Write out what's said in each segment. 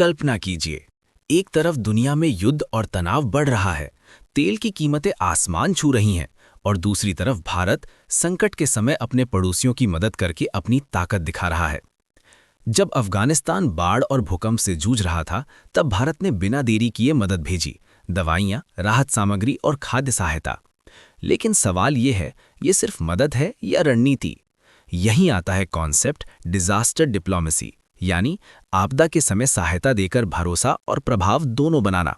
कल्पना कीजिए, एक तरफ दुनिया में युद्ध और तनाव बढ़ रहा है, तेल की कीमतें आसमान छू रही हैं, और दूसरी तरफ भारत संकट के समय अपने पड़ोसियों की मदद करके अपनी ताकत दिखा रहा है। जब अफगानिस्तान बाढ़ और भूकंप से जूझ रहा था, तब भारत ने बिना देरी किए मदद भेजी, दवाइयाँ, राहत सामग्री और खाद्य सहायता। लेकिन सवाल ये है, ये सिर्फ मदद है या रणनीति? यहीं आता है कॉन्सेप्ट डिजास्टर डिप्लोमेसी, यानी आपदा के समय सहायता देकर भरोसा और प्रभाव दोनों बनाना।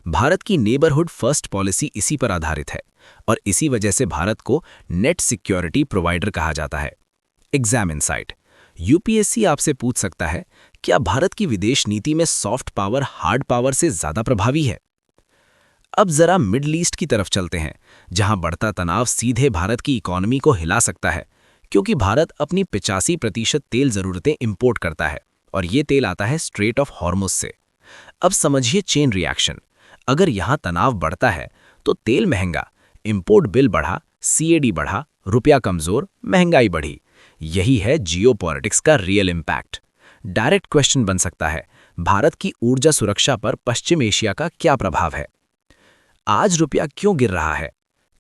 भारत की नेबरहुड फर्स्ट पॉलिसी इसी पर आधारित है, और इसी वजह से भारत को नेट सिक्योरिटी प्रोवाइडर कहा जाता है। Exam insight. यूपीएससी आपसे पूछ सकता है, क्या भारत की विदेश नीति में सॉफ्ट पावर हार्ड पावर से ज्यादा प्रभावी है? अब जरा मिडल ईस्ट की तरफ चलते हैं, जहां बढ़ता तनाव सीधे भारत की इकोनॉमी को हिला सकता है, क्योंकि भारत अपनी 85% तेल जरूरतें इंपोर्ट करता है, और ये तेल आता है स्ट्रेट ऑफ हॉर्मुज से। अब समझिए चेन रिएक्शन। अगर यहाँ तनाव बढ़ता है तो तेल महंगा, इंपोर्ट बिल बढ़ा, सीएडी बढ़ा, रुपया कमजोर, महंगाई बढ़ी। यही है जियोपॉलिटिक्स का रियल इम्पैक्ट। डायरेक्ट क्वेश्चन बन सकता है, भारत की ऊर्जा सुरक्षा पर पश्चिम एशिया का क्या प्रभाव है? आज रुपया क्यों गिर रहा है?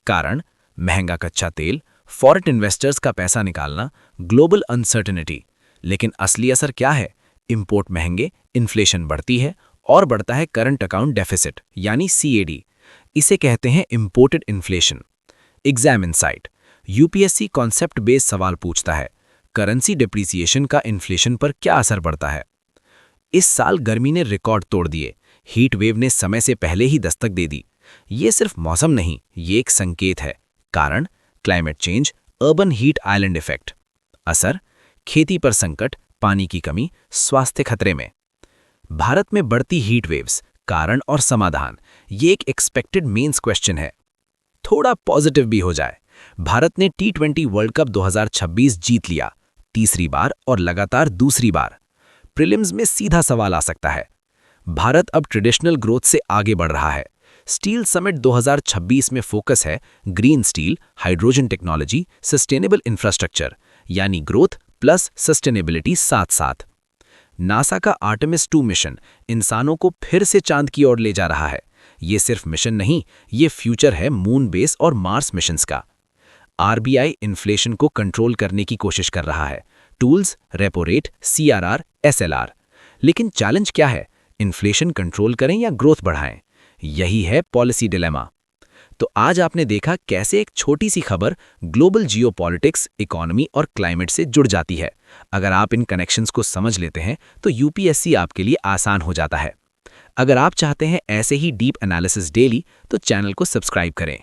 कारण महंगा कच्चा तेल, फॉरेन इन्वेस्टर्स का पैसा निकालना, ग्लोबल अनसर्टेनिटी। लेकिन असली असर क्या है? इंपोर्ट महंगे, इन्फ्लेशन बढ़ती है, और बढ़ता है करंट अकाउंट डेफिसिट यानी सीएडी। इसे कहते हैं imported inflation. Exam insight. UPSC concept based सवाल पूछता है, करेंसी डिप्रिसिएशन का इन्फ्लेशन पर क्या असर पड़ता है? इस साल गर्मी ने रिकॉर्ड तोड़ दिए, हीट वेव ने समय से पहले ही दस्तक दे दी। ये सिर्फ मौसम नहीं, ये एक संकेत है। कारण climate change, urban heat island effect. असर खेती पर संकट, पानी की कमी, स्वास्थ्य खतरे में। भारत में बढ़ती हीट वेव्स, कारण और समाधान, ये एक एक्सपेक्टेड मेंस क्वेश्चन है। थोड़ा पॉजिटिव भी हो जाए, भारत ने T20 वर्ल्ड कप 2026 जीत लिया, तीसरी बार और लगातार दूसरी बार। प्रीलिम्स में सीधा सवाल आ सकता है। भारत अब ट्रेडिशनल ग्रोथ से आगे बढ़ रहा है। स्टील समिट 2026 में फोकस है green steel, hydrogen technology, sustainable infrastructure, यानी ग्रोथ प्लस सस्टेनेबिलिटी साथ साथ। नासा का आर्टेमिस 2 मिशन इंसानों को फिर से चांद की ओर ले जा रहा है। ये सिर्फ मिशन नहीं, ये फ्यूचर है मून बेस और मार्स मिशंस का। आरबीआई इन्फ्लेशन को कंट्रोल करने की कोशिश कर रहा है, tools, repo rate, CRR, SLR. लेकिन चैलेंज क्या है? इन्फ्लेशन कंट्रोल करें या ग्रोथ बढ़ाएं? यही है पॉलिसी डिलेमा। तो आज आपने देखा कैसे एक छोटी सी खबर ग्लोबल जियोपॉलिटिक्स, इकोनॉमी और क्लाइमेट से जुड़ जाती है। अगर आप इन कनेक्शंस को समझ लेते हैं तो यूपीएससी आपके लिए आसान हो जाता है। अगर आप चाहते हैं ऐसे ही डीप एनालिसिस डेली, तो चैनल को सब्सक्राइब करें।